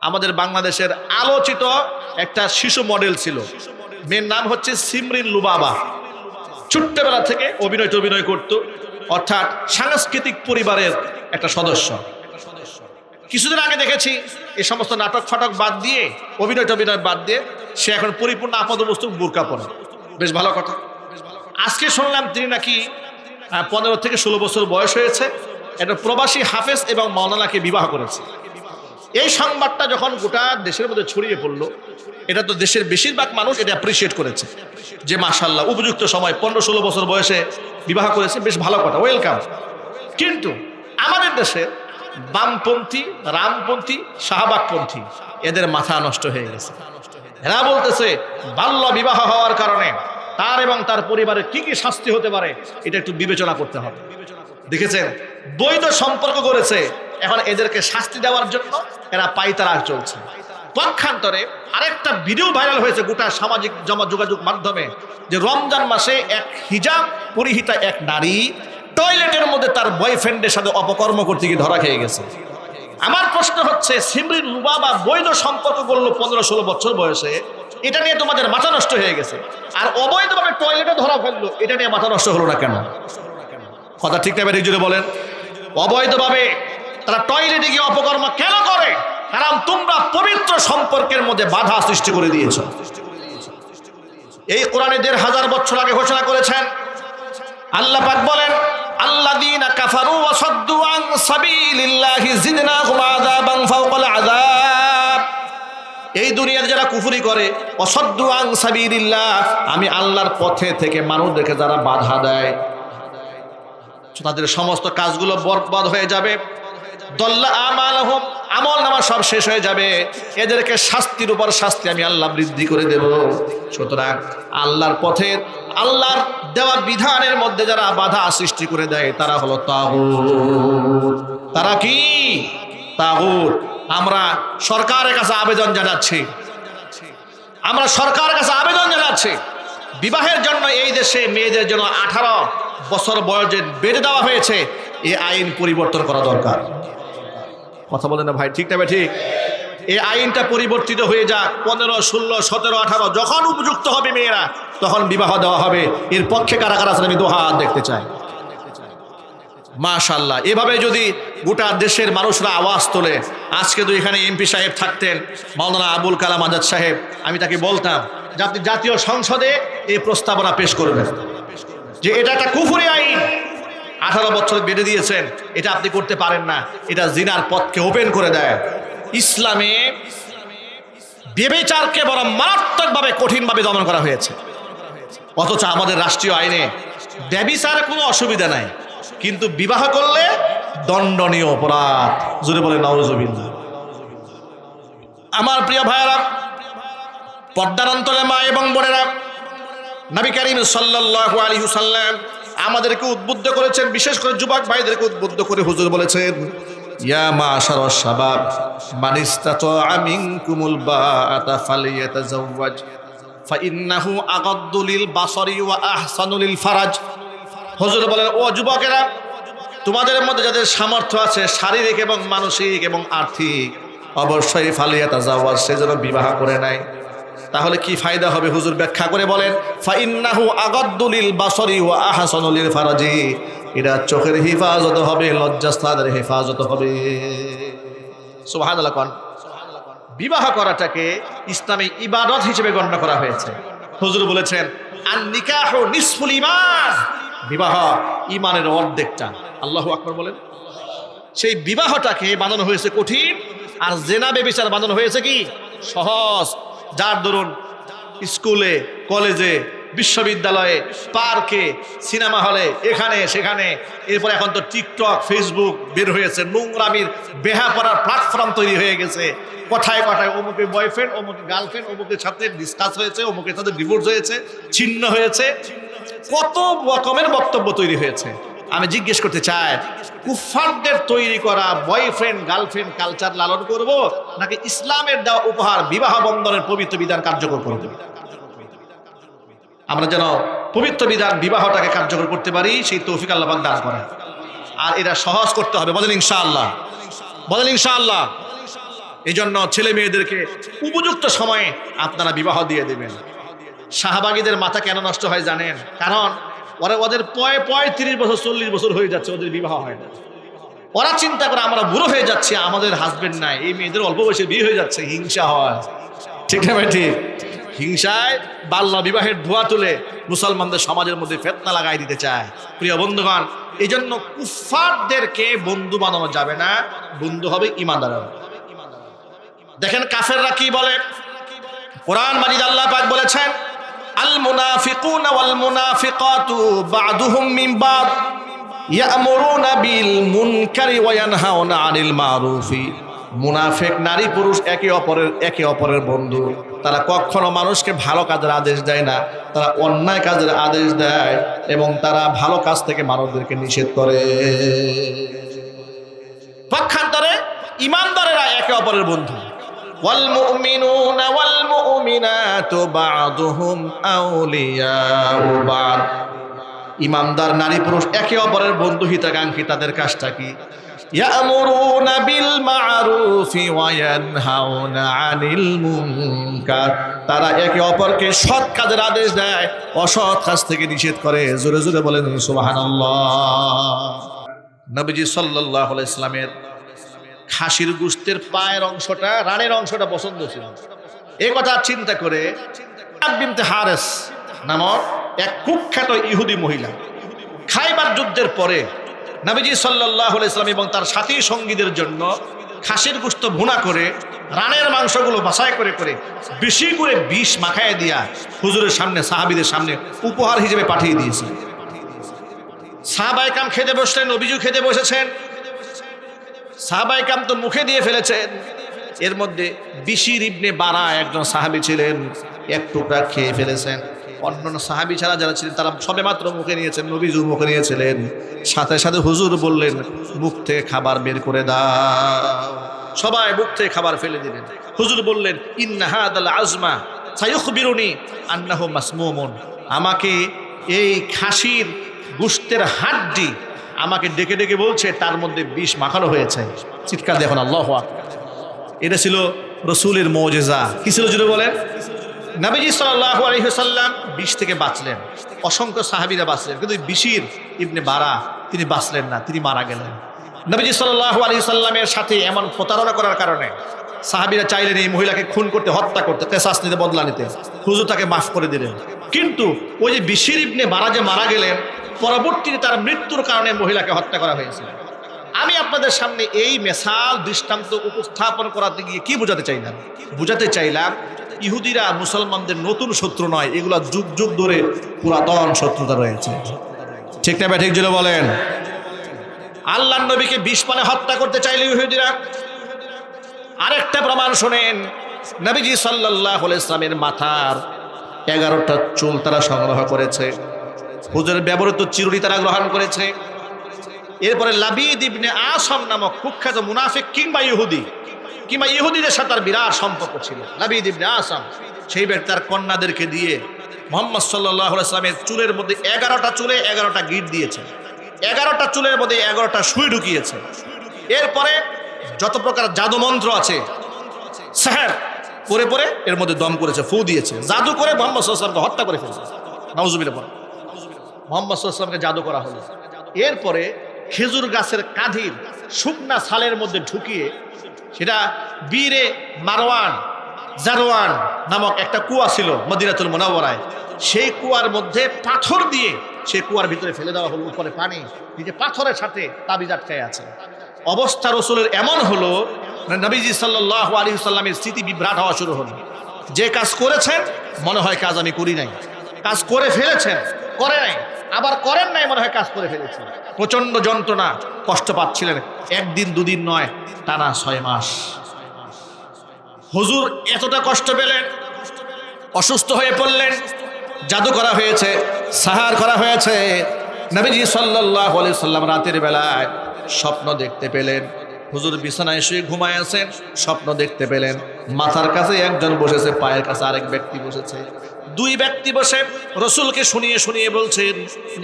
আমাদের বাংলাদেশের আলোচিত একটা শিশু মডেল ছিল, মেয়ের নাম হচ্ছে সিমরিন লুবাবা। ছোট্টবেলা থেকে অভিনয় করত, অর্থাৎ সাংস্কৃতিক পরিবারের একটা সদস্য। কিছুদিন আগে দেখেছি এই সমস্ত নাটক ফাটক বাদ দিয়ে, অভিনয় বাদ দিয়ে সে এখন পরিপূর্ণ আপাতবস্তু বোরকা পরে। বেশ ভালো কথা। আজকে শুনলাম তিনি নাকি 15 থেকে 16 বছর বয়স হয়েছে, একটা প্রবাসী হাফেজ এবং মাওলানাকে বিবাহ করেছে। এই সংবাদটা যখন গোটা দেশের মধ্যে ছড়িয়ে পড়লো, এটা তো দেশের বেশিরভাগ মানুষ এটা অ্যাপ্রিসিয়েট করেছে যে মাশাআল্লাহ উপযুক্ত সময় 15-16 বছর বয়সে বিবাহ করেছে, বেশ ভালো কথা, ওয়েলকাম। কিন্তু আমাদের দেশে বামপন্থী, রামপন্থী, শাহবাগপন্থী এদের মাথা নষ্ট হয়ে গেছে। এরা বলতেছে বাল্য বিবাহ হওয়ার কারণে তার এবং তার পরিবারের কি কি শাস্তি হতে পারে এটা একটু বিবেচনা করতে হবে। দেখেছেন, বৈধ সম্পর্ক করেছে, এখন এদেরকে শাস্তি দেওয়ার জন্য এরা পাইতারা চলছে। পক্ষান্তরে আরেকটা ভিডিও ভাইরাল হয়েছে গোটা সামাজিক যোগাযোগ মাধ্যমে, যে রমজান মাসে এক হিজাব পরিহিতা এক নারী টয়লেটের মধ্যে তার বয়ফ্রেন্ডের সাথে অপকর্ম করতে গিয়ে ধরা খেয়ে গেছে। আমার প্রশ্ন হচ্ছে, সিমরিন লুবাবা বৈধ সম্পর্ক করলো 15-16 বছর বয়সে, এটা নিয়ে তোমাদের মাথা নষ্ট হয়ে গেছে, আর অবৈধভাবে টয়লেটে ধরা ফেললো, এটা নিয়ে মাথা নষ্ট হলো না কেন? কথা ঠিক না ঠিক জুড়ে বলেন। অবৈধভাবে তারা টয়লেটে গিয়ে অপকর্ম কেন করে? কারণ তোমরা পবিত্র সম্পর্কের মধ্যে বাধা সৃষ্টি করে দিয়েছ। এই কোরআনে 1500 বছর আগে ঘোষণা করেছেন। আল্লাহ পাক বলেন, আল্লাযীনা কাফারু ওয়া সাদ্দু আন সাবিলিল্লাহি জিদনাহুম আযাবান ফাওকাল আযাব। এই দুনিয়াতে যারা কুফরি করে, ওয়া সাদ্দু আন সাবিলিল্লাহ, আমি আল্লাহর পথে থেকে মানুষদেরকে যারা বাধা দেয়, তাদের সমস্ত কাজগুলো বরবাদ হয়ে যাবে। দল্লা আমালহুম, আমল নামা সব শেষ হয়ে যাবে। এদেরকে শাস্তির উপর শাস্তি আমি আল্লাহ বৃদ্ধি করে দেব। সুতরাং আল্লাহর পথে, আল্লাহর দেওয়া বিধানের মধ্যে যারা বাধা সৃষ্টি করে দেয় তারা হলো তাগুত। তারা কি? তাগুত। আমরা সরকারের কাছে আবেদন জানাচ্ছি, বিবাহের জন্য এই দেশে মেয়েদের জন্য 18 বছর বয়সে বেঁধে দেওয়া হয়েছে, এই আইন পরিবর্তন করা দরকার। কথা বলেন না ভাই, ঠিক না ভাই? ঠিক। এই আইনটা পরিবর্তিত হয়ে যাক। 15, 16, 17, 18 যখন উপযুক্ত হবে মেয়েরা, তখন বিবাহ দেওয়া হবে। এর পক্ষে কারা কারা আছেন আমি দু হাত দেখতে চাই। মাশাআল্লাহ। এভাবে যদি গোটা দেশের মানুষরা আওয়াজ তোলে, আজকে তো এখানে এমপি সাহেব থাকতেন, মাওলানা আবুল কালাম আজাদ সাহেব, আমি তাকে বলতাম যে আপনি জাতীয় সংসদে এই প্রস্তাবনা পেশ করবেন যে এটা একটা কুফরি আইন, 18 বছর বেঁধে দিয়েছেন, এটা আপনি করতে পারেন না, এটা জিনার পথকে ওপেন করে দেয়। ইসলামে ব্যভিচারকে বড় মারাত্মকভাবে কঠিনভাবে দমন করা হয়েছে, অথচ আমাদের রাষ্ট্রীয় আইনে ব্যভিচারের কোনো অসুবিধা নাই, কিন্তু বিবাহ করলে দণ্ডনীয় অপরাধ। জোরে বলে নাউজুবিল্লাহ। আমার প্রিয় ভাইয়েরা, পর্দার অন্তরে মা এবং বোনেরা, নবী করিম সাল্লাল্লাহু আলাইহি ওয়াসাল্লাম আমাদেরকে উদ্বুদ্ধ করেছেন, বিশেষ করে যুবক ভাইদেরকে উদ্বুদ্ধ করে হুজুর বলেছেন, ইয়া মাশারাশ শাবাব মান ইসতাতা মিনকুমুল বাআতা ফালিয়াতাজাওয়াজ ফাইন্নাহু আগাদ্দু লিল বাসারি ওয়া আহসানু লিল ফারাজ। হুজুর বলেন, ও যুবকেরা, তোমাদের মধ্যে যাদের সামর্থ্য আছে শারীরিক এবং মানসিক এবং আর্থিক, অবশ্যই ফালিয়াতাজাওয়াজ, সে যেন বিবাহ করে নেয়। তাহলে কি ফায়দা হবে? হুজুর ব্যাখ্যা করে বলেন, ফাইন্নাহু আগাদ্দু লিল বাসারি ওয়া আহসানু লিল ফারাজি, এটা চোখের হেফাজত হবে, লজ্জাস্থানের হেফাজত হবে। সুবহানাল্লাহ। কোন বিবাহ করাটাকে ইসলামে ইবাদত হিসেবে গণ্য করা হয়েছে। হুজুর বলেছেন, আন নিকাহু নিসফুল ঈমান, বিবাহ ঈমানের অর্ধেকটা। আল্লাহু আকবার বলেন। সেই বিবাহটাকে বানানো হয়েছে কঠিন, আর জেনা ব্যভিচার বানানো হয়েছে কি সহজ। যার দরুন স্কুলে, কলেজে, বিশ্ববিদ্যালয়ে, পার্কে, সিনেমা হলে, এখানে সেখানে, এরপর এখন তো টিকটক, ফেসবুক বের হয়েছে, নোংরামির বেহাপনার প্ল্যাটফর্ম তৈরি হয়ে গেছে। কথায় কথায় অমুকের বয়ফ্রেন্ড, অমুকের গার্লফ্রেন্ড, অমুকের সাথে ডিসকাস হয়েছে, অমুকের সাথে ডিভোর্স হয়েছে, ছিন্ন হয়েছে, কত রকমের বক্তব্য তৈরি হয়েছে। আমি জিজ্ঞেস করতে চাই, কুফফারদের তৈরি করা বয়ফ্রেন্ড গার্লফ্রেন্ড কালচার লালন করব, নাকি ইসলামের দেওয়া উপহার বিবাহ বন্ধনের পবিত্র বিধান কার্যকর করব? আমরা যেন পবিত্র বিধান বিবাহটাকে কার্যকর করতে পারি, সেই তৌফিক আল্লাহ পাক দান করেন। আর এটা সহজ করতে হবে, বলেন ইনশাআল্লাহ, বলেন ইনশাআল্লাহ। এই জন্য ছেলে মেয়েদেরকে উপযুক্ত সময়ে আপনারা বিবাহ দিয়ে দেবেন। শাহবাগীদের মাথা কেন নষ্ট হয় জানেন? কারণ ওদের 35 বছর 40 বছর হয়ে যাচ্ছে, ওদের বিবাহ হয় না। ওরা চিন্তা করে আমরা বুড়ো হয়ে যাচ্ছি, আমাদের হাজবেন্ড নাই, এই মেয়েদের অল্প বয়সে বিয়ে হয়ে যাচ্ছে, হিংসা হয়। ঠিক না ভাই? ঠিক। হিংসায় বাল্য বিবাহের ধোঁয়া তুলে মুসলমানদের সমাজের মধ্যে ফিতনা লাগাই দিতে চায়। প্রিয় বন্ধুগণ, এই জন্য কুফফারদেরকে বন্ধু বানানো যাবে না, বন্ধু হবে ঈমানদাররা। দেখেন কাফেররা কি বলে, কোরআন মাজিদ আল্লাহ পাক বলেছেন, আল মুনাফিকুনা ওয়াল মুনাফিকাতু বা'দুহুম মিন বা'দ ইয়া'মুরুনা বিল মুনকারি ওয়া ইয়ানহাউনা আনিল মারুফি। মুনাফিক নারী পুরুষ একে অপরের বন্ধু। তারা কখনো মানুষকে ভালো কাজের আদেশ দেয় না, তারা অন্যায় কাজের আদেশ দেয় এবং তারা ভালো কাজ থেকে মানুষদেরকে নিষেধ করে। পক্ষান্তরে ঈমানদারেরা একে অপরের বন্ধু। ওয়াল মুমিনুনা ওয়াল মুমিনাতু বা'দুহুম আউলিয়াউ বা'দ। ঈমানদার নারী পুরুষ একে অপরের বন্ধু হিতাকাঙ্ক্ষী। তাদের কাজটা কি? ইয়া'মুরুনা বিল মা'রুফি ওয়া ইয়ানহাউনা আনিল মুনকার। তারা একে অপরকে সৎ কাজের আদেশ দেয়, অসৎ কাজ থেকে নিষেধ করে। জোরে জোরে বলেন সুবহানাল্লাহ। নবীজি সাল্লাল্লাহু আলাইহি সাল্লামের খাসির গোশতের পায়ের অংশটা, রানের অংশটা পছন্দ ছিল। এই কথা চিন্তা করে বিনতে হারেস নামক এক কুখ্যাত ইহুদি মহিলা খাইবার যুদ্ধের পরে নবীজি সাল্লাল্লাহু আলাইহি সাল্লাম এবং তার সাথী সঙ্গীদের জন্য খাসির গোশত ভুনা করে রানের মাংসগুলো বাছাই করে করে বেশি করে বিষ মাখায় দিয়া হুজুরের সামনে, সাহাবীদের সামনে উপহার হিসেবে পাঠিয়ে দিয়েছে। সাহাবায়ে কেরাম খেতে বসলেন, নবীজি খেতে বসেছেন। সাহাবায়ে কেরাম তো মুখে দিয়ে ফেলেছেন। এর মধ্যে বিশির ইবনে বারা একজন সাহাবী ছিলেন, এক টুকরা খেয়ে ফেলেছেন। অন্যান্য সাহাবী ছাড়া যারা ছিলেন তারা সবে মাত্র মুখে নিয়েছেন, নবীজি মুখে নিয়েছিলেন। সাথে সাথে হুজুর বললেন, মুখ থেকে খাবার বের করে দাও। সবাই মুখ থেকে খাবার ফেলে দিলেন। হুজুর বললেন, ইন্না হাদাল আজমা সায়ুখবিরুনি আন্নাহু মাসমুমুন। আমাকে এই খাসির গোশতের হাড্ডি আমাকে ডেকে ডেকে বলছে তার মধ্যে বিষ মাখানো হয়েছে। চিৎকার দেখুন আল্লাহু আকবার। এটা ছিল রাসূলের মুজিজা। কি ছিল জুড়ে বলেন? নবীজি সাল্লাল্লাহু আলাইহি ওয়াসাল্লাম বিষ থেকে বাঁচলেন, অসংখ্য সাহাবীরা বাঁচলেন, কিন্তু বিশির ইবনে বারা তিনি বাঁচলেন না, তিনি মারা গেলেন। নবীজি সাল্লাল্লাহু আলাইহি ওয়াসাল্লামের সাথে এমন প্রতারণা করার কারণে সাহাবীরা চাইলেন এই মহিলাকে খুন করতে, হত্যা করতে, কিসাস নিতে, বদলা নিতে। হুজুর তাকে মাফ করে দিলেন। কিন্তু ওই যে বিশির ইবনে বারা যে মারা গেলেন, পরবর্তীতে তার মৃত্যুর কারণে মহিলাকে হত্যা করা হয়েছে। আমি আপনাদের সামনে এই মেসাল দৃষ্টান্ত উপস্থাপন করাতে গিয়ে কি বোঝাতে চাইলাম? বোঝাতে চাইলাম ইহুদিরা মুসলমানদের নতুন শত্রু নয়, এগুলা যুগ যুগ ধরে পুরাতন শত্রুতা রয়েছে। ঠিক না ঠিক জুড়ে বলেন? আল্লাহর নবীকে বিষ পানে হত্যা করতে চাইলে ইহুদিরা। আরেকটা প্রমাণ শোনেন, নবীজি সাল্লাল্লাহু আলাইহি ওয়াসাল্লামের মাথার 11টা চুল তারা সংগ্রহ করেছে, হুজুরের ব্যবহৃত চিরুনি তারা গ্রহণ করেছে। এরপরে লাবিদ ইবনে আসাম নামক কুখ্যাত মুনাফিক কিংবা ইহুদিদের সাথে তার বিরাট সম্পর্ক ছিল। লাবিদ ইবনে আসাম সেই ব্যক্তি তার কন্যাদেরকে দিয়ে মুহাম্মদ সাল্লাল্লাহু আলাইহি ওয়াসাল্লামের চুলের মধ্যে 11টা চুলে 11টা গিট দিয়েছে, 11টা চুলের মধ্যে 11টা সুই ঢুকিয়েছে। এরপরে যত প্রকার জাদু মন্ত্র আছে, সেহর পরে পরে এর মধ্যে দম করেছে, ফু দিয়েছে, জাদু করে মুহাম্মদ সাল্লাল্লাহু আলাইহি ওয়াসাল্লামকে হত্যা করে ফেলেছে। নাউজুবিল্লাহ। মুহাম্মদ সাল্লাল্লাহু আলাইহি ওয়াসাল্লামকে জাদু করা হলো। এরপরে খেজুর গাছের কাঁধির শুকনা ছালের মধ্যে ঢুকিয়ে সেটা বীরে মারওয়ান জারওয়ান নামক একটা কুয়া ছিল মদিনাতুল মুনাওয়ারায়, সেই কুয়ার মধ্যে পাথর দিয়ে সেই কুয়ার ভিতরে ফেলে দেওয়া হলো। উপরে পানি, নিচে পাথরের সাথে তাবিজ আটকায় আছে। অবস্থা রাসূলের এমন হলো, নবীজি সাল্লাল্লাহু আলাইহি ওয়াসাল্লামের স্মৃতি বিভ্রাট হওয়া শুরু হলো। যে কাজ করেছেন মনে হয় কাজ আমি করি নাই, কাজ করে ফেলেছেন, করে নাই, আবার করেন নাই, মনে হয় কাজ করে ফেলেছেন। প্রচন্ড যন্ত্রণা, কষ্ট পাচ্ছিলেন। একদিন দুদিন নয়, টানা 6 মাস হুজুর এতটা কষ্ট পেলেন, অসুস্থ হয়ে পড়লেন। জাদু করা হয়েছে, সাহার করা হয়েছে। নবীজি সাল্লাল্লাহু আলাইহি ওয়াসাল্লাম রাতের বেলায় স্বপ্ন দেখতে পেলেন। হুজুর বিছানায় শুয়ে ঘুমায় আছেন, স্বপ্ন দেখতে পেলেন মাথার কাছে একজন বসেছে, পায়ের কাছে আরেক ব্যক্তি বসেছে। 2 ব্যক্তি বসে রসুলকে শুনিয়ে শুনিয়ে বলছেন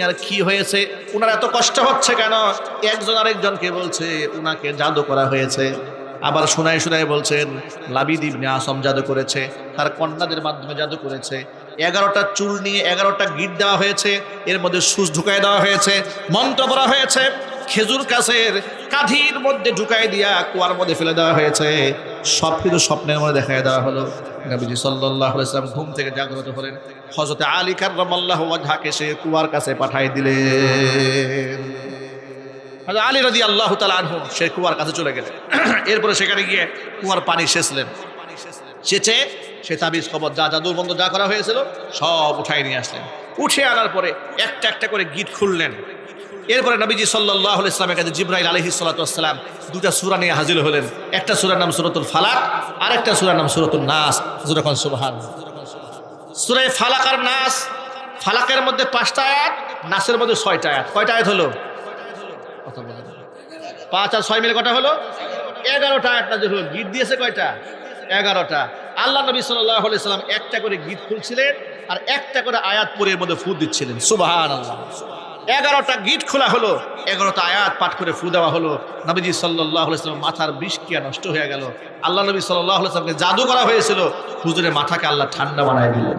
আর কি হয়েছে, উনার এত কষ্ট হচ্ছে কেন? একজন আরেকজনকে বলছে উনাকে জাদু করা হয়েছে। আবার শোনায় শোনায় বলছেন লাবিদ ইবনে আসম জাদু করেছে, তার কন্যাদের মাধ্যমে জাদু করেছে। 11টা চুল নিয়ে 11টা গিট দেওয়া হয়েছে, এর মধ্যে সুচ ঢুকাই দেওয়া হয়েছে, মন্ত্র পড়া হয়েছে, খেজুর গাছের কাঠির মধ্যে ঢুকাই দিয়া কুয়ার মধ্যে ফেলে দেওয়া হয়েছে। সব কিছু স্বপ্নের মধ্যে দেখায় দেওয়া হলো। নবীজি সাল্লাল্লাহু আলাইহি ওয়াসাল্লাম ঘুম থেকে জাগ্রত হলেন, হযরত আলী কাররামাল্লাহু ওয়াজহাকে সে কুয়ার কাছে পাঠিয়ে দিলেন। হযরত আলী রাদিয়াল্লাহু তাআলা আনহু সে কুয়ার কাছে চলে গেলেন। এরপরে সেখানে গিয়ে কুয়ার পানি সেচলেন, সেচে সে তাবিজ কবজ যা জাদুর বন্ধ যা করা হয়েছিল সব উঠাই নিয়ে আসলেন। উঠে আনার পরে একটা একটা করে গিট খুললেন। এরপরে নবীজি সাল্লাল্লাহু আলাইহি ওয়াসাল্লামের কাছে জিবরাইল আলাইহিস সালাতু ওয়াস সালাম দুটা সূরা নিয়ে হাজির হলেন। একটা সূরার নাম সূরাতুল ফালাক, আর একটা সূরার নাম সূরাতুন নাস। যখন সুবহানাল্লাহ, সূরা ফালাক আর নাস, ফালাকের মধ্যে 5টা আয়াত, নাসের মধ্যে 6টা আয়াত। কয়টা আয়াত হলো? 5 আর 6 মিলে কটা হলো? 11টা আয়াত নাযিল হলো। গিট দিয়েছে কয়টা? 11টা। আল্লাহ নবী সাল্লাল্লাহু আলাইহি ওয়াসাল্লাম একটা করে গিট খুলছিলেন আর একটা করে আয়াত পড়ে এর মধ্যে ফু দিচ্ছিলেন। সুবহানাল্লাহ। 11টা গিট খোলা হলো, 11টা আয়াত পাঠ করে ফু দেওয়া হলো। নবীজি সাল্লাল্লাহু আলাইহি ওয়াসাল্লাম মাথার বিষক্রিয়া নষ্ট হয়ে গেল। আল্লাহ নবী সাল্লাল্লাহু আলাইহি ওয়াসাল্লামকে জাদু করা হয়েছিল, হুজুরের মাথাকে আল্লাহ ঠান্ডা বানায় দিলেন।